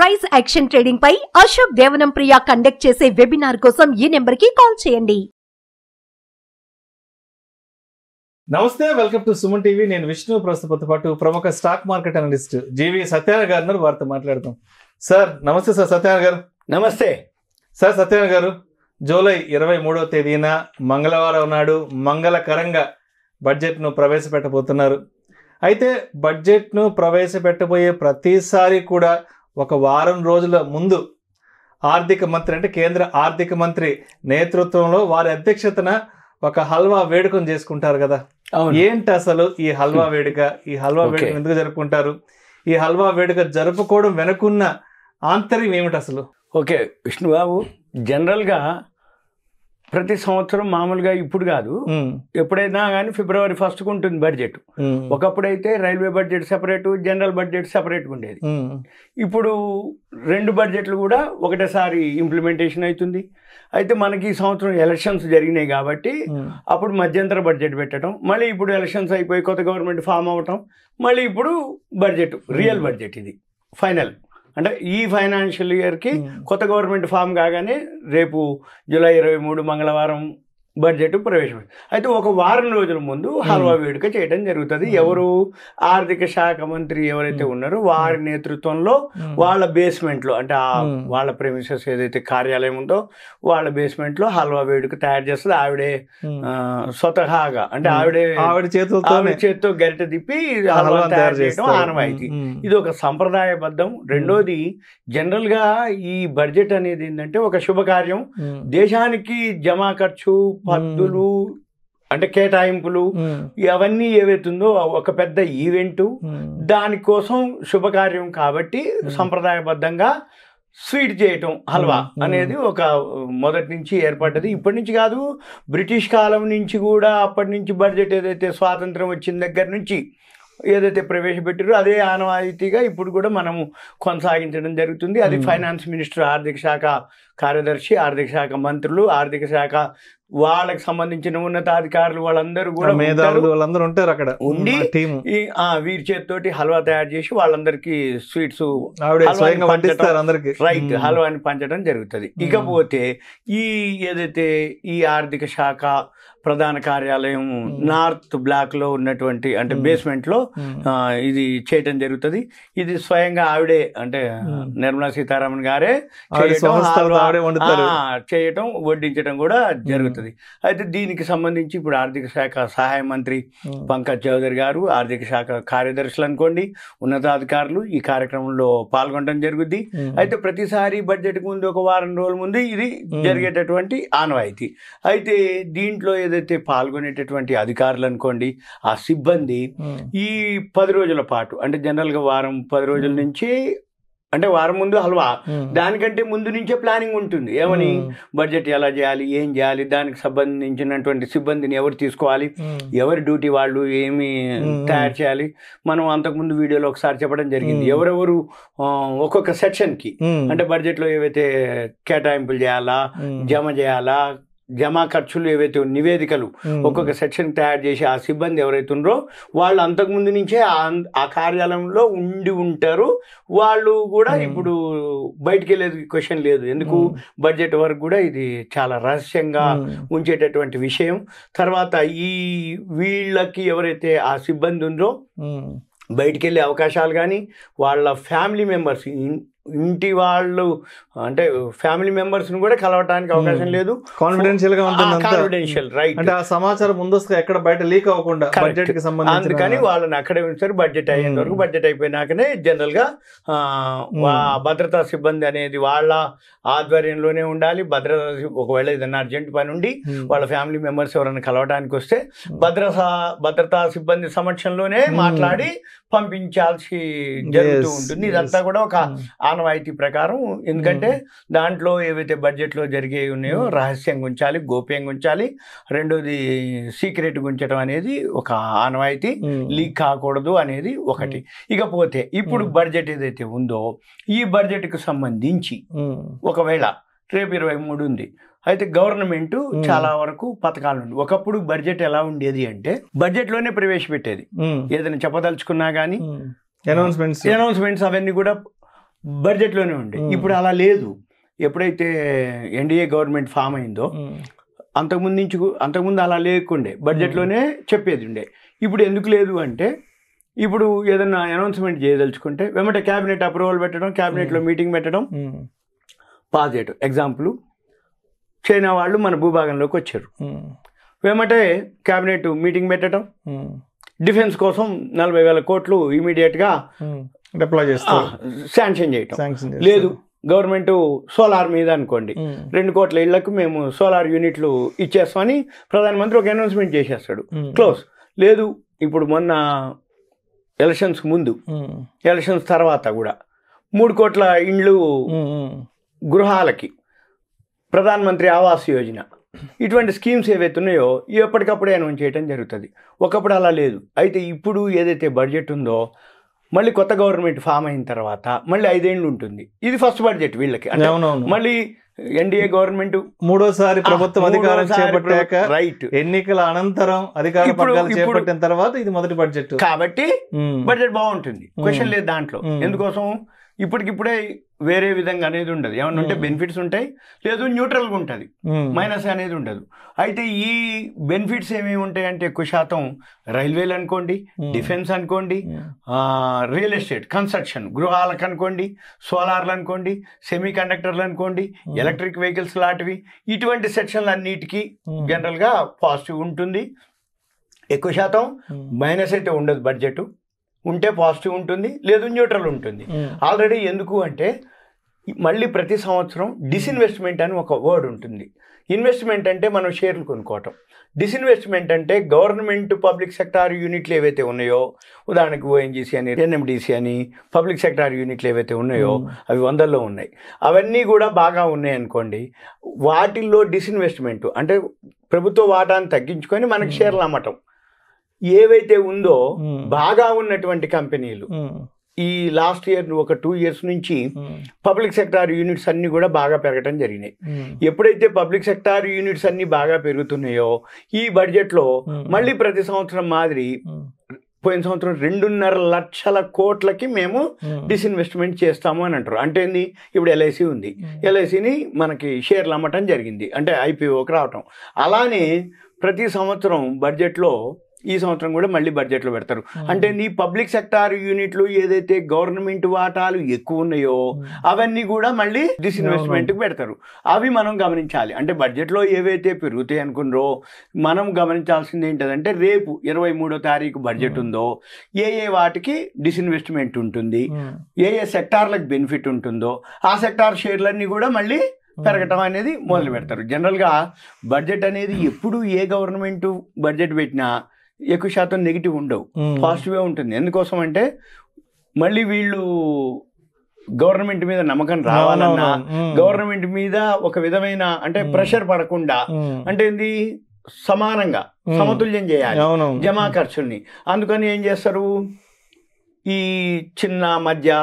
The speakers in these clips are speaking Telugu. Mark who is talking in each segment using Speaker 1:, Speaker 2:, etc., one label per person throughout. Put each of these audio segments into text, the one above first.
Speaker 1: ప్రైస్ యాక్షన్ ట్రేడింగ్ పై అశోక్ దేవనం ప్రియ కండక్ట్ చేసే వెబినార్ కోసం ఈ నెంబర్ కి కాల్ చేయండి.
Speaker 2: నమస్తే, వెల్కమ్ టు సుమన్ టీవీ. నేను విష్ణు. ప్రస్తుతంతో పాటు ప్రముఖ స్టాక్ మార్కెట్ అనలిస్ట్ జీవి సత్యనారాయణ గారు వారితో మాట్లాడతాం. సార్ నమస్తే. సార్ సత్యనారాయణ గారు
Speaker 3: నమస్తే.
Speaker 2: సార్ సత్యనారాయణ గారు, జూలై 23వ తేదీన మంగళవారం నాడు మంగళకరంగా బడ్జెట్ను ప్రవేశపెట్టబోతున్నారు. అయితే బడ్జెట్ను ప్రవేశపెట్టబోయే ప్రతిసారి కూడా ఒక వారం రోజుల ముందు ఆర్థిక మంత్రి, అంటే కేంద్ర ఆర్థిక మంత్రి నేతృత్వంలో వారి అధ్యక్షతన ఒక హల్వా వేడుకను చేసుకుంటారు కదా. ఏంటి అసలు ఈ హల్వా వేడుక? ఈ హల్వా వేడుక ఎందుకు జరుపుకుంటారు? ఈ హల్వా వేడుక జరుపుకోవడం వెనుకున్న ఆంతర్యం ఏమిటి అసలు?
Speaker 3: ఓకే విష్ణుబాబు, జనరల్గా ప్రతి సంవత్సరం మామూలుగా ఇప్పుడు కాదు, ఎప్పుడైనా కానీ ఫిబ్రవరి 1కు ఉంటుంది బడ్జెట్. ఒకప్పుడైతే railway budget separate, general budget సెపరేట్గా ఉండేది. ఇప్పుడు రెండు బడ్జెట్లు కూడా ఒకటేసారి ఇంప్లిమెంటేషన్ అవుతుంది. అయితే మనకి ఈ సంవత్సరం ఎలక్షన్స్ జరిగినాయి కాబట్టి అప్పుడు మధ్యంతర బడ్జెట్ పెట్టడం, మళ్ళీ ఇప్పుడు ఎలక్షన్స్ అయిపోయి కొత్త గవర్నమెంట్ ఫామ్ అవ్వటం, మళ్ళీ ఇప్పుడు బడ్జెట్, రియల్ బడ్జెట్ ఇది ఫైనల్. అంటే ఈ ఫైనాన్షియల్ ఇయర్కి కొత్త గవర్నమెంట్ ఫామ్ కాగానే రేపు జూలై 23 మంగళవారం బడ్జెట్ ప్రవేశపెట్టి, అయితే ఒక వారం రోజుల ముందు హల్వా వేడుక చేయడం జరుగుతుంది. ఎవరు? ఆర్థిక శాఖ మంత్రి ఎవరైతే ఉన్నారో వారి నేతృత్వంలో వాళ్ళ బేస్మెంట్లో, అంటే వాళ్ళ ప్రెమిసెస్ ఏదైతే కార్యాలయం ఉందో వాళ్ళ బేస్మెంట్లో హల్వా వేడుక తయారు చేస్తుంది. ఆవిడే స్వతహాగా, అంటే ఆవిడ చేతితో గరిటె తిప్పి హల్వా తయారు చేయడం ఆనవాయితీ. ఇది ఒక సంప్రదాయబద్ధం. రెండోది, జనరల్గా ఈ బడ్జెట్ అనేది ఏంటంటే ఒక శుభకార్యం. దేశానికి జమా ఖర్చు, పద్దులు, అంటే కేటాయింపులు, అవన్నీ ఏవైతుందో ఒక పెద్ద ఈవెంటు. దానికోసం శుభకార్యం కాబట్టి సంప్రదాయబద్ధంగా స్వీట్ చేయటం, హల్వా అనేది ఒక మొదటి నుంచి ఏర్పడ్డది. ఇప్పటి నుంచి కాదు, బ్రిటిష్ కాలం నుంచి కూడా, అప్పటి నుంచి బడ్జెట్ ఏదైతే స్వాతంత్రం వచ్చిన దగ్గర నుంచి ఏదైతే ప్రవేశపెట్టారో అదే ఆనవాయితీగా ఇప్పుడు కూడా మనము కొనసాగించడం జరుగుతుంది. అది ఫైనాన్స్ మినిస్టర్, ఆర్థిక శాఖ కార్యదర్శి, ఆర్థిక శాఖ మంత్రులు, ఆర్థిక శాఖ వాళ్ళకి సంబంధించిన ఉన్నతాధికారులు వాళ్ళందరూ కూడా
Speaker 2: వాళ్ళందరూ ఉంటారు అక్కడ ఉండి
Speaker 3: వీరి చేతితోటి హల్వా తయారు చేసి వాళ్ళందరికీ స్వీట్స్ రైట్ హల్వాని పంచడం జరుగుతుంది. ఇకపోతే ఈ ఏదైతే ఈ ఆర్థిక శాఖ ప్రధాన కార్యాలయం నార్త్ బ్లాక్ లో ఉన్నటువంటి, అంటే బేస్మెంట్ లో ఇది చేయటం జరుగుతుంది. ఇది స్వయంగా ఆవిడే, అంటే నిర్మలా సీతారామన్ గారే చేయటం, వడ్డించడం కూడా జరుగుతుంది. అయితే దీనికి సంబంధించి ఇప్పుడు ఆర్థిక శాఖ సహాయ మంత్రి పంకజ్ చౌదరి గారు, ఆర్థిక శాఖ కార్యదర్శులు అనుకోండి, ఉన్నతాధికారులు ఈ కార్యక్రమంలో పాల్గొనడం జరుగుద్ది. అయితే ప్రతిసారి బడ్జెట్ ముందు ఒక వారం రోజుల ముందు ఇది జరిగేటటువంటి ఆనవాయితీ. అయితే దీంట్లో ఏదైతే పాల్గొనేటటువంటి అధికారులు అనుకోండి, ఆ సిబ్బంది ఈ 10 రోజుల పాటు, అంటే జనరల్గా వారం 10 రోజుల నుంచి, అంటే వారం ముందు హల్వా, దానికంటే ముందు నుంచే ప్లానింగ్ ఉంటుంది. ఏమని బడ్జెట్ ఎలా చేయాలి, ఏం చేయాలి, దానికి సంబంధించినటువంటి సిబ్బందిని ఎవరు తీసుకోవాలి, ఎవరి డ్యూటీ వాళ్ళు ఏమి తయారు చేయాలి. మనం అంతకుముందు వీడియోలో ఒకసారి చెప్పడం జరిగింది. ఎవరెవరు ఒక్కొక్క సెక్షన్కి, అంటే బడ్జెట్లో ఏవైతే కేటాయింపులు చేయాలా, జమ చేయాలా, జమా ఖర్చులు ఏవైతే నివేదికలు ఒక్కొక్క సెక్షన్ తయారు చేసి ఆ సిబ్బంది ఎవరైతే ఉన్నారో వాళ్ళు అంతకుముందు నుంచే ఆ కార్యాలయంలో ఉండి ఉంటారు. వాళ్ళు కూడా ఇప్పుడు బయటికి వెళ్ళేది క్వశ్చన్ లేదు. ఎందుకు? బడ్జెట్ వరకు కూడా ఇది చాలా రహస్యంగా ఉంచేటటువంటి విషయం. తర్వాత ఈ వీళ్ళకి ఎవరైతే ఆ సిబ్బంది ఉందో బయటికి వెళ్ళే అవకాశాలు కానీ, వాళ్ళ ఫ్యామిలీ మెంబర్స్, ఇంటి వాళ్ళు, అంటే ఫ్యామిలీ మెంబర్స్ ని కూడా కలవటానికి అవకాశం లేదు.
Speaker 2: కాన్ఫిడెన్షియల్ గా ఉంటుంది,
Speaker 3: కాన్ఫిడెన్షియల్, రైట్.
Speaker 2: అంటే ఆ సమాచారం ముందుగా ఎక్కడ బయట లీక్ అవ్వకుండా బడ్జెట్ కి సంబంధించి,
Speaker 3: అందుకని వాళ్ళని అక్కడే ఉంచారు. బడ్జెట్ అయ్యేంత వరకు, బడ్జెట్ అయిపోయినాకనే జనరల్ గా భద్రతా సిబ్బంది అనేది వాళ్ళ ఆధ్వర్యంలోనే ఉండాలి. ఒకవేళ ఏదైనా అర్జెంట్ పని ఉండి వాళ్ళ ఫ్యామిలీ మెంబర్స్ ఎవరైనా కలవటానికి వస్తే భద్రతా సిబ్బంది సమక్షంలోనే మాట్లాడి పంపించాల్సి జరుగుతూ ఉంటుంది. ఇదంతా కూడా ఒక ఆనవాయితీ ప్రకారం. ఎందుకంటే దాంట్లో ఏవైతే బడ్జెట్లో జరిగే ఉన్నాయో రహస్యంగా ఉంచాలి, గోప్యంగా ఉంచాలి. రెండోది సీక్రెట్గా ఉంచడం అనేది ఒక ఆనవాయితీ, లీక్ కాకూడదు అనేది ఒకటి. ఇకపోతే ఇప్పుడు బడ్జెట్ ఏదైతే ఉందో ఈ బడ్జెట్కు సంబంధించి ఒకవేళ రేపు 23 ఉంది, అయితే గవర్నమెంట్ చాలా వరకు పథకాలు ఉంది. ఒకప్పుడు బడ్జెట్ ఎలా ఉండేది అంటే బడ్జెట్లోనే ప్రవేశపెట్టేది. ఏదైనా చెప్పదలుచుకున్నా కానీ అనౌన్స్మెంట్స్ అవన్నీ కూడా బడ్జెట్లోనే ఉండే. ఇప్పుడు అలా లేదు. ఎప్పుడైతే ఎన్డీఏ గవర్నమెంట్ ఫామ్ అయిందో అంతకుముందు అలా లేకుండే, బడ్జెట్లోనే చెప్పేది ఉండే. ఇప్పుడు ఎందుకు లేదు అంటే ఇప్పుడు ఏదన్నా అనౌన్స్మెంట్ చేయదలుచుకుంటే వెంబట క్యాబినెట్ అప్రూవల్ పెట్టడం, క్యాబినెట్లో మీటింగ్ పెట్టడం, పాస్ చేయడం. ఎగ్జాంపుల్, చైనా వాళ్ళు మన భూభాగంలోకి వచ్చారు, వెంబటే క్యాబినెట్ మీటింగ్ పెట్టడం, డిఫెన్స్ కోసం 40,000 కోట్లు ఇమీడియట్గా
Speaker 2: డిప్లాయ్ చేస్తారు,
Speaker 3: శాంక్షన్ చేయటం. లేదు గవర్నమెంట్ సోలార్ మీద అనుకోండి 2 కోట్ల ఇళ్లకు మేము సోలార్ యూనిట్లు ఇచ్చేస్తామని ప్రధానమంత్రి ఒక అనౌన్స్మెంట్ చేసేస్తాడు, క్లోజ్. లేదు ఇప్పుడు మొన్న ఎలక్షన్స్ ముందు, ఎలక్షన్స్ తర్వాత కూడా 3 కోట్ల ఇండ్లు గృహాలకి ప్రధానమంత్రి ఆవాస్ యోజన, ఇటువంటి స్కీమ్స్ ఏవైతే ఉన్నాయో ఎప్పటికప్పుడే అనౌన్స్ చేయడం జరుగుతుంది. ఒకప్పుడు అలా లేదు. అయితే ఇప్పుడు ఏదైతే బడ్జెట్ ఉందో మళ్ళీ కొత్త గవర్నమెంట్ ఫామ్ అయిన తర్వాత మళ్ళీ 5 ఏళ్ళు ఉంటుంది. ఇది ఫస్ట్ బడ్జెట్ వీళ్ళకి. మళ్ళీ ఎన్డీఏ గవర్నమెంట్
Speaker 2: మూడోసారి ప్రభుత్వం అధికారం చేపట్టాక, రైట్, ఎన్నికల అనంతరం అధికార పగ్గాలు చేపట్టిన తర్వాత ఇది మొదటి బడ్జెట్ కాబట్టి
Speaker 3: బడ్జెట్ బాగుంటుంది, క్వశ్చన్ లేదు దాంట్లో. ఎందుకోసం ఇప్పటికిప్పుడే వేరే విధంగా అనేది ఉండదు. ఏమన్నా ఉంటే బెనిఫిట్స్ ఉంటాయి, లేదు న్యూట్రల్గా ఉంటుంది, మైనస్ అనేది ఉండదు. అయితే ఈ బెనిఫిట్స్ ఏమేమి ఉంటాయి అంటే ఎక్కువ శాతం రైల్వేలు అనుకోండి, డిఫెన్స్ అనుకోండి, రియల్ ఎస్టేట్ కన్స్ట్రక్షన్, గృహాలకు అనుకోండి, సోలార్లు అనుకోండి, సెమీ కండక్టర్లు అనుకోండి, ఎలక్ట్రిక్ వెహికల్స్ లాంటివి, ఇటువంటి సెక్షన్లు అన్నిటికీ జనరల్గా పాజిటివ్ ఉంటుంది. ఎక్కువ శాతం మైనస్ అయితే ఉండదు. బడ్జెట్ ఉంటే పాజిటివ్ ఉంటుంది, లేదు న్యూట్రల్ ఉంటుంది. ఆల్రెడీ ఎందుకు అంటే మళ్ళీ ప్రతి సంవత్సరం డిస్ఇన్వెస్ట్మెంట్ అని ఒక వర్డ్ ఉంటుంది. ఇన్వెస్ట్మెంట్ అంటే మనం షేర్లు కొనుక్కోవటం, డిస్ఇన్వెస్ట్మెంట్ అంటే గవర్నమెంట్ పబ్లిక్ సెక్టార్ యూనిట్లు ఏవైతే ఉన్నాయో, ఉదాహరణకు ఓఎన్జీసీ అని, ఎన్ఎండిసి అని పబ్లిక్ సెక్టార్ యూనిట్లు ఏవైతే ఉన్నాయో అవి 100లో ఉన్నాయి, అవన్నీ కూడా బాగా ఉన్నాయి అనుకోండి. వాటిల్లో డిస్ఇన్వెస్ట్మెంట్ అంటే ప్రభుత్వ వాటాను తగ్గించుకొని మనకి షేర్లు అమ్మటం ఏవైతే ఉందో, బాగా ఉన్నటువంటి కంపెనీలు ఈ లాస్ట్ ఇయర్ ఒక 2 years నుంచి పబ్లిక్ సెక్టార్ యూనిట్స్ అన్ని కూడా బాగా పెరగటం జరిగినాయి. ఎప్పుడైతే పబ్లిక్ సెక్టార్ యూనిట్స్ అన్ని బాగా పెరుగుతున్నాయో ఈ బడ్జెట్లో మళ్ళీ ప్రతి సంవత్సరం మాదిరి పోయిన సంవత్సరం 2.5 లక్షల కోట్లకి మేము డిస్ఇన్వెస్ట్మెంట్ చేస్తాము అని అంటారు. అంటే ఏంది, ఇప్పుడు ఎల్ఐసి ఉంది, ఎల్ఐసిని మనకి షేర్లు అమ్మటం జరిగింది, అంటే ఐపీఓకి రావటం. అలానే ప్రతి సంవత్సరం బడ్జెట్లో ఈ సంవత్సరం కూడా మళ్ళీ బడ్జెట్లో పెడతారు. అంటే ఈ పబ్లిక్ సెక్టార్ యూనిట్లు ఏదైతే గవర్నమెంట్ వాటాలు ఎక్కువ ఉన్నాయో అవన్నీ కూడా మళ్ళీ డిస్ఇన్వెస్ట్మెంట్కి పెడతారు. అవి మనం గమనించాలి. అంటే బడ్జెట్లో ఏవైతే పెరుగుతాయి అనుకున్నారో మనం గమనించాల్సింది ఏంటంటే రేపు 23వ తారీఖు బడ్జెట్ ఉందో ఏ వాటికి డిస్ఇన్వెస్ట్మెంట్ ఉంటుంది, ఏ సెక్టార్లకు బెనిఫిట్ ఉంటుందో ఆ సెక్టార్ షేర్లన్నీ కూడా మళ్ళీ పెరగటం అనేది మొదలు పెడతారు. జనరల్గా బడ్జెట్ అనేది ఎప్పుడు ఏ గవర్నమెంట్ బడ్జెట్ పెట్టినా ఎక్కువ శాతం నెగిటివ్ ఉండవు, పాజిటివే ఉంటుంది. ఎందుకోసం అంటే మళ్ళీ వీళ్ళు గవర్నమెంట్ మీద నమ్మకం రావాలన్నా, గవర్నమెంట్ మీద ఒక విధమైన అంటే ప్రెషర్ పడకుండా, అంటే ఏంది సమానంగా సమతుల్యం చేయాలి జమా ఖర్చుల్ని. అందుకని ఏం చేస్తారు, ఈ చిన్న మధ్య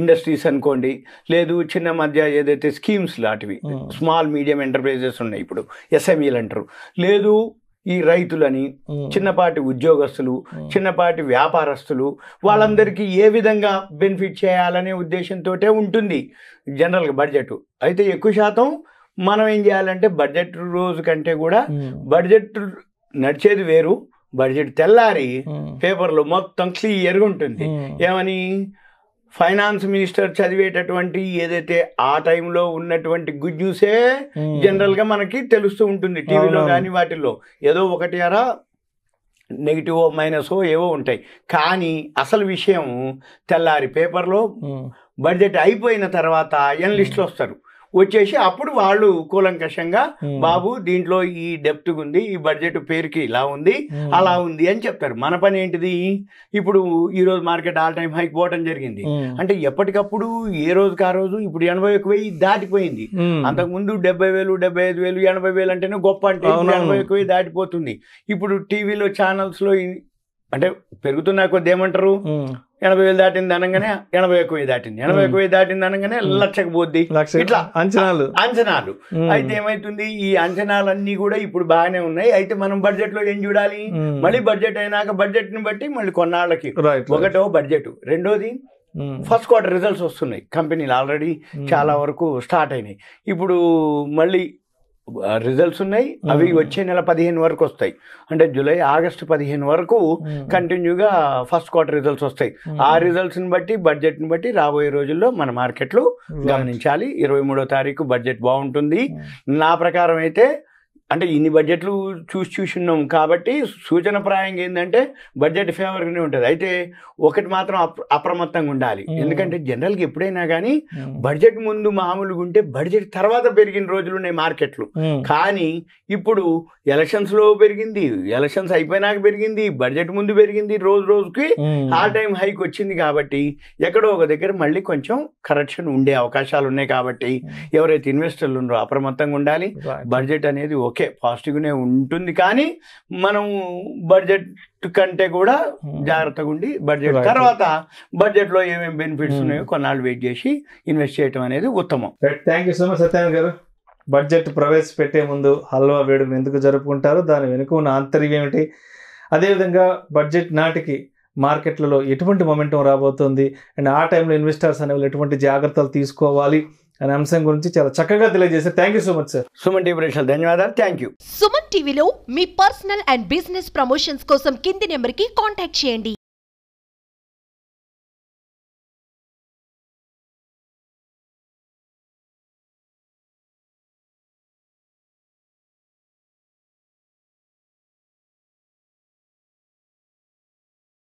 Speaker 3: ఇండస్ట్రీస్ అనుకోండి, లేదు చిన్న మధ్య ఏదైతే స్కీమ్స్ లాంటివి స్మాల్ మీడియం ఎంటర్ప్రైజెస్ ఉన్నాయి, ఇప్పుడు ఎస్ఎంఈలు అంటారు, లేదు ఈ రైతులని, చిన్నపాటి ఉద్యోగస్తులు, చిన్నపాటి వ్యాపారస్తులు, వాళ్ళందరికీ ఏ విధంగా బెనిఫిట్ చేయాలనే ఉద్దేశంతో ఉంటుంది జనరల్గా బడ్జెట్. అయితే ఎక్కువ శాతం మనం ఏం చేయాలంటే బడ్జెట్ రోజు కంటే కూడా బడ్జెట్ నడిచేది వేరు, బడ్జెట్ తెల్లారి పేపర్లో మొత్తం క్లియర్గా ఉంటుంది. ఏమని ఫైనాన్స్ మినిస్టర్ చదివేటటువంటి ఏదైతే ఆ టైంలో ఉన్నటువంటి గుడ్ న్యూసే జనరల్గా మనకి తెలుస్తూ ఉంటుంది టీవీలో కానీ వాటిల్లో. ఏదో ఒకటి అరా నెగిటివ్ మైనస్ ఏవో ఉంటాయి, కానీ అసలు విషయం తెల్లారి పేపర్లో బడ్జెట్ అయిపోయిన తర్వాత ఎనలిస్టులు వస్తారు, వచ్చేసి అప్పుడు వాళ్ళు కూలంకషంగా బాబు దీంట్లో ఈ డెప్త్ ఉంది, ఈ బడ్జెట్ పేరుకి ఇలా ఉంది అలా ఉంది అని చెప్తారు. మన పని ఏంటిది, ఇప్పుడు ఈ రోజు మార్కెట్ ఆల్ టైమ్ హైక్ పోవటం జరిగింది అంటే ఎప్పటికప్పుడు ఏ రోజుకి ఆ రోజు ఇప్పుడు 81,000 దాటిపోయింది. అంతకుముందు 70,000, 75,000, 80,000 అంటేనే గొప్ప, అంటే 81,000 దాటిపోతుంది. ఇప్పుడు టీవీలో ఛానల్స్లో అంటే పెరుగుతున్న కొద్ది ఏమంటారు, 80,000 దాటింది అనగానే 81,000 దాటింది, 81,000 దాటింది అనగానే 1,00,000కి పోద్ది, ఇట్లా అంచనాలు. అయితే ఏమైతుంది, ఈ అంచనాలన్నీ కూడా ఇప్పుడు బాగానే ఉన్నాయి. అయితే మనం బడ్జెట్ లో ఏం చూడాలి, మళ్ళీ బడ్జెట్ అయినాక బడ్జెట్ ని బట్టి మళ్ళీ కొన్నాళ్ళకి ఒకటో బడ్జెట్, రెండోది ఫస్ట్ క్వార్టర్ రిజల్ట్స్ వస్తున్నాయి, కంపెనీలు ఆల్రెడీ చాలా వరకు స్టార్ట్ అయినాయి. ఇప్పుడు మళ్ళీ రిజల్ట్స్ ఉన్నాయి, అవి వచ్చే నెల 15 వరకు వస్తాయి. అంటే జూలై ఆగస్టు 15 వరకు కంటిన్యూగా ఫస్ట్ క్వార్టర్ రిజల్ట్స్ వస్తాయి. ఆ రిజల్ట్స్ని బట్టి బడ్జెట్ని బట్టి రాబోయే రోజుల్లో మన మార్కెట్లు గమనించాలి. 23వ తారీఖు బడ్జెట్ బాగుంటుంది. నా ప్రకారం అయితే అంటే ఇన్ని బడ్జెట్లు చూస్తున్నాం కాబట్టి సూచనప్రాయంగా ఏంటంటే బడ్జెట్ ఫేవర్గానే ఉంటుంది. అయితే ఒకటి మాత్రం అప్రమత్తంగా ఉండాలి. ఎందుకంటే జనరల్గా ఎప్పుడైనా కానీ బడ్జెట్ ముందు మామూలుగా ఉంటే బడ్జెట్ తర్వాత పెరిగిన రోజులు ఉన్నాయి మార్కెట్లు. కానీ ఇప్పుడు ఎలక్షన్స్లో పెరిగింది, ఎలక్షన్స్ అయిపోయినాక పెరిగింది, బడ్జెట్ ముందు పెరిగింది, రోజు రోజుకి ఆల్ టైమ్ హైక్ వచ్చింది. కాబట్టి ఎక్కడో ఒక దగ్గర మళ్ళీ కొంచెం కరెక్షన్ ఉండే అవకాశాలు ఉన్నాయి. కాబట్టి ఎవరైతే ఇన్వెస్టర్లు ఉన్నారో అప్రమత్తంగా ఉండాలి. బడ్జెట్ అనేది ఓకే పాజిటివ్గానే ఉంటుంది, కానీ మనం బడ్జెట్ కంటే కూడా జాగ్రత్తగా ఉండి బడ్జెట్ తర్వాత బడ్జెట్లో ఏమేమి బెనిఫిట్స్ ఉన్నాయో కొన్నాళ్ళు వెయిట్ చేసి ఇన్వెస్ట్ చేయడం అనేది ఉత్తమం.
Speaker 2: Thank you so much Satyanarayana గారు. బడ్జెట్ ప్రవేశపెట్టే ముందు హల్వా వేడుకను ఎందుకు జరుపుకుంటారు, దాని వెనుక ఉన్న ఆంతర్యం ఏమిటి, అదేవిధంగా బడ్జెట్ నాటికి మార్కెట్లలో ఎటువంటి మొమెంటం రాబోతుంది అండ్ ఆ టైంలో ఇన్వెస్టర్స్ అనేవాళ్ళు ఎటువంటి జాగ్రత్తలు తీసుకోవాలి అనే అంశం గురించి చాలా చక్కగా తెలియజేశారు. Thank you so much sir.
Speaker 3: Suman TV ప్రేక్షకులకు ధన్యవాదాలు. Thank you.
Speaker 1: సుమన్ టీవీలో మీ పర్సనల్ అండ్ బిజినెస్ ప్రమోషన్స్ కోసం కింది నెంబర్కి కాంటాక్ట్ చేయండి.